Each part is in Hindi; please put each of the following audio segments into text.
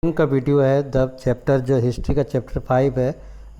का वीडियो है द चैप्टर जो हिस्ट्री का चैप्टर 5 है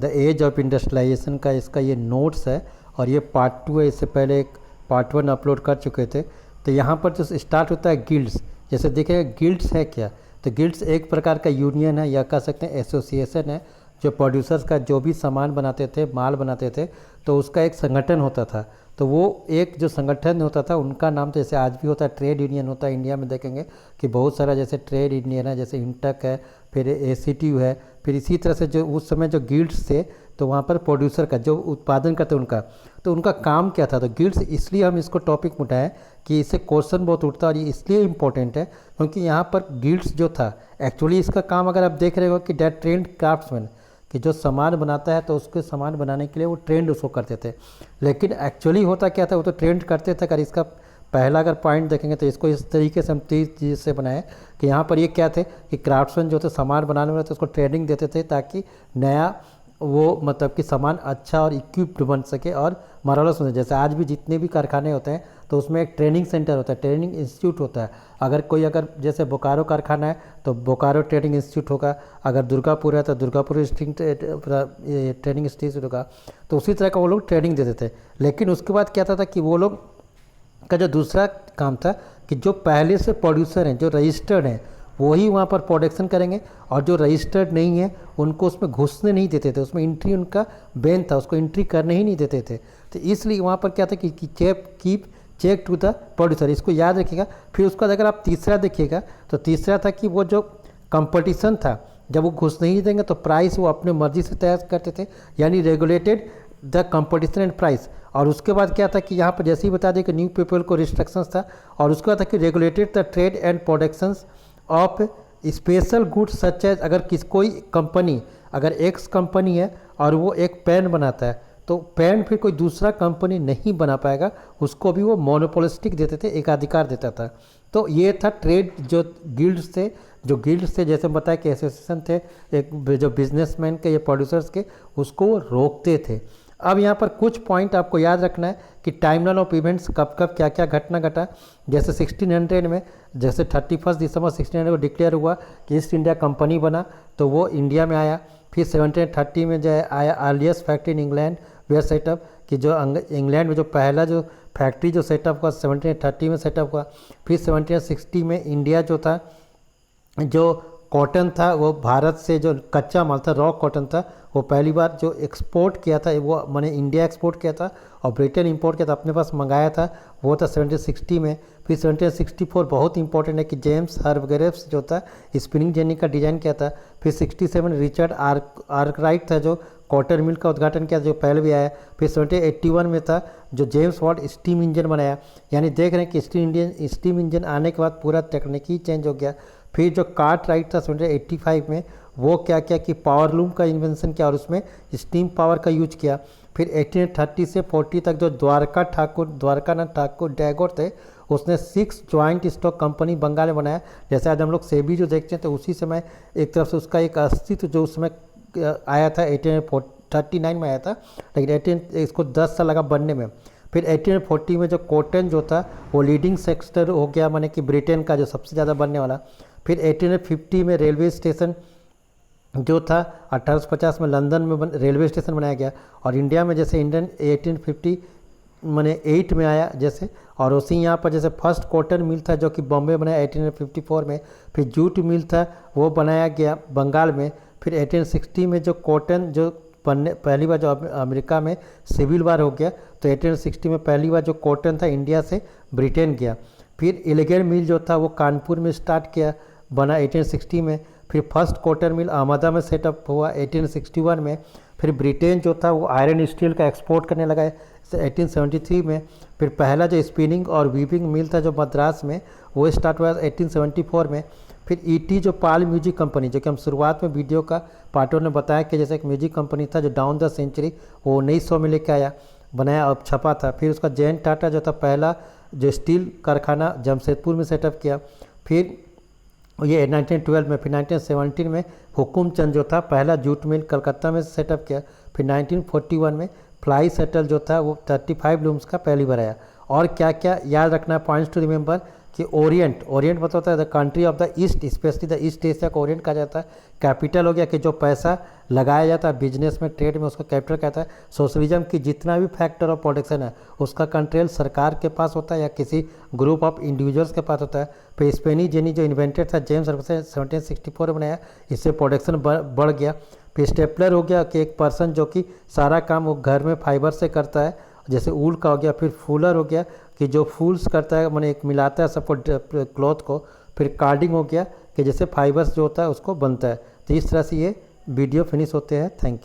द एज ऑफ इंडस्ट्रियलाइजेशन का। इसका ये नोट्स है और ये पार्ट 2 है। इससे पहले एक पार्ट 1 अपलोड कर चुके थे। तो यहाँ पर जो स्टार्ट होता है गिल्ड्स, जैसे देखें गिल्ड्स है क्या, तो गिल्ड्स एक प्रकार का यूनियन है या कह सकते हैं एसोसिएशन है जो प्रोड्यूसर्स का जो भी सामान बनाते थे, माल बनाते थे, तो उसका एक संगठन होता था। तो वो एक जो संगठन होता था उनका नाम तो जैसे आज भी होता है ट्रेड यूनियन होता है। इंडिया में देखेंगे कि बहुत सारा जैसे ट्रेड यूनियन है, जैसे इंटक है, फिर एसीटीयू है, फिर इसी तरह से जो उस समय जो गिल्ड्स थे तो वहाँ पर प्रोड्यूसर का जो उत्पादन करते उनका, तो उनका काम क्या था। तो गिल्ड्स इसलिए हम इसको टॉपिक में उठाएं कि इससे क्वेश्चन बहुत उठता है और ये इसलिए इम्पोर्टेंट है क्योंकि यहाँ पर गिल्ड्स जो था एक्चुअली इसका काम अगर आप देख रहे हो कि डेट ट्रेंड क्राफ्ट्समैन कि जो सामान बनाता है तो उसके सामान बनाने के लिए वो ट्रेंड उसको करते थे। लेकिन एक्चुअली होता क्या था, वो तो ट्रेंड करते थे। अगर इसका पहला अगर पॉइंट देखेंगे तो इसको इस तरीके से हम 3 चीज़ से बनाए कि यहाँ पर ये क्या थे कि क्राफ्ट्समैन जो थे सामान बनाने वाले थे उसको ट्रेनिंग देते थे ताकि नया वो मतलब कि सामान अच्छा और इक्विप्ड बन सके और मॉरलस हो। जैसे आज भी जितने भी कारखाने होते हैं तो उसमें एक ट्रेनिंग सेंटर होता है, ट्रेनिंग इंस्टीट्यूट होता है। अगर जैसे बोकारो कारखाना है तो बोकारो ट्रेनिंग इंस्टीट्यूट होगा, अगर दुर्गापुर है तो दुर्गापुर ट्रेनिंग इंस्टीट्यूट होगा। तो उसी तरह का वो लोग ट्रेनिंग देते थे। लेकिन उसके बाद क्या था कि वो लोग का जो दूसरा काम था कि जो पहले से प्रोड्यूसर हैं, जो रजिस्टर्ड हैं, वही वहाँ पर प्रोडक्शन करेंगे और जो रजिस्टर्ड नहीं है उनको उसमें घुसने नहीं देते थे। उसमें एंट्री उनका बैन था, उसको एंट्री करने ही नहीं देते थे। तो इसलिए वहाँ पर क्या था कि keep check to the producer, इसको याद रखिएगा। फिर उसका अगर आप तीसरा देखिएगा तो तीसरा था कि वो जो कंपटीशन था जब वो घुस नहीं देंगे तो प्राइस वो अपने मर्जी से तय करते थे, यानी regulated the competition and price. और उसके बाद क्या था कि यहाँ पर जैसे ही बता दें कि न्यू पीपल को रिस्ट्रिक्शंस था और उसके बाद था कि regulated the trade and productions of special goods such as. अगर कोई कंपनी, अगर एक्स कंपनी है और वो एक पेन बनाता है तो पेन फिर कोई दूसरा कंपनी नहीं बना पाएगा, उसको भी वो मोनोपोलिस्टिक देते थे, एकाधिकार देता था। तो ये था ट्रेड जो गिल्ड्स थे, जैसे बताया कि एसोसिएशन थे एक जो बिजनेसमैन के या प्रोड्यूसर्स के, उसको वो रोकते थे। अब यहाँ पर कुछ पॉइंट आपको याद रखना है कि टाइमलाइन ऑफ इवेंट्स कब कब क्या क्या घटना घटा। जैसे 1600 में, जैसे 31 दिसंबर 1600 को डिक्लेयर हुआ कि ईस्ट इंडिया कंपनी बना तो वो इंडिया में आया। फिर 1730 में जो है आया earliest factory in England where setup, कि जो इंग्लैंड में जो पहला जो फैक्ट्री जो सेटअप हुआ 1730 में सेटअप हुआ। फिर 1760 में इंडिया जो था, जो कॉटन था वो भारत से जो कच्चा माल था, रॉ कॉटन था, वो पहली बार जो एक्सपोर्ट किया था वो मैंने इंडिया एक्सपोर्ट किया था और ब्रिटेन इंपोर्ट किया था, अपने पास मंगाया था, वो था 1760 में। फिर 1764 बहुत इंपॉर्टेंट है कि जेम्स हर्ग्रीव्स जो था स्पिनिंग जेनी का डिज़ाइन किया था। फिर 67 रिचर्ड आर्कराइट था जो कॉटन मिल का उद्घाटन किया जो पहले भी आया। फिर 1781 में था जो जेम्स वाट स्टीम इंजन बनाया। यानी देख रहे हैं कि स्टीम इंजन आने के बाद पूरा तकनीकी चेंज हो गया। फिर जो कार्ट राइट था 1785 में, वो क्या किया कि पावर लूम का इन्वेंशन किया और उसमें स्टीम पावर का यूज किया। फिर 1830 से 40 तक जो द्वारकानाथ ठाकुर डैगोर थे, उसने 6 ज्वाइंट स्टॉक कंपनी बंगाल में बनाया। जैसे आज हम लोग सेबी जो देखते हैं तो उसी समय एक तरफ से उसका एक अस्तित्व जो उस समय आया था 1839 में आया था, लेकिन इसको 10 साल लगा बनने में। फिर 1840 में जो कॉटन जो था वो लीडिंग सेक्टर हो गया, माने कि ब्रिटेन का जो सबसे ज़्यादा बनने वाला। फिर 1850 में रेलवे स्टेशन जो था 1850 में लंदन में रेलवे स्टेशन बनाया गया। और इंडिया में जैसे इंडियन 1858 में आया जैसे, और उसी यहाँ पर जैसे फर्स्ट कॉटन मिल था जो कि बॉम्बे बनाया 1854 में। फिर जूट मिल था वो बनाया गया बंगाल में। फिर 1860 में जो कॉटन जो पहली बार जो अमेरिका में सिविल वार हो गया तो 1860 में पहली बार जो कॉटन था इंडिया से ब्रिटेन गया। फिर एलिगेंट मिल जो था वो कानपुर में स्टार्ट किया, बना 1860 में। फिर फर्स्ट कॉटन मिल अहमदा में सेटअप हुआ 1861 में। फिर ब्रिटेन जो था वो आयरन स्टील का एक्सपोर्ट करने लगा 1873 में। फिर पहला जो स्पिनिंग और वीविंग मिल था जो मद्रास में, वो स्टार्ट हुआ 1874 में। फिर ईटी जो पाल म्यूजिक कंपनी, जो कि हम शुरुआत में वीडियो का पार्ट 1 में बताया कि जैसे एक म्यूजिक कंपनी था जो डाउन द सेंचुरी, वो 1900 में लेके आया, बनाया और छपा था। फिर उसका जैन टाटा जो था पहला जो स्टील कारखाना जमशेदपुर में सेटअप किया। फिर ये 1912 में। फिर 1917 में हुकुमचंद जो था पहला जूट मिल कलकत्ता में सेटअप किया। फिर 1941 में फ्लाई सेटल जो था वो 35 लूम्स का पहली बार आया। और क्या क्या याद रखना है पॉइंट्स टू रिमेंबर कि ओरिएंट, ओरिएंट मतलब होता है the country of the east, specially the east Asia को ओरिएंट कहा जाता है। कैपिटल हो गया कि जो पैसा लगाया जाता है बिजनेस में, ट्रेड में, उसका कैपिटल कहता है। सोशलिज्म की जितना भी फैक्टर ऑफ प्रोडक्शन है उसका कंट्रोल सरकार के पास होता है या किसी ग्रुप ऑफ इंडिविजुअल्स के पास होता है। फिर स्पेनी जेनी जो इन्वेंटेड था जेम्स सर्विस 1764 में बनाया, इससे प्रोडक्शन बढ़ गया। फिर स्टेपलर हो गया कि एक पर्सन जो कि सारा काम वो घर में फाइबर से करता है, जैसे ऊल का हो गया। फिर फूलर हो गया कि जो फूल्स करता है, मैंने एक मिलाता है सबको क्लॉथ को। फिर कार्डिंग हो गया कि जैसे फाइबर्स जो होता है उसको बनता है। तो इस तरह से ये वीडियो फिनिश होते हैं। Thank you.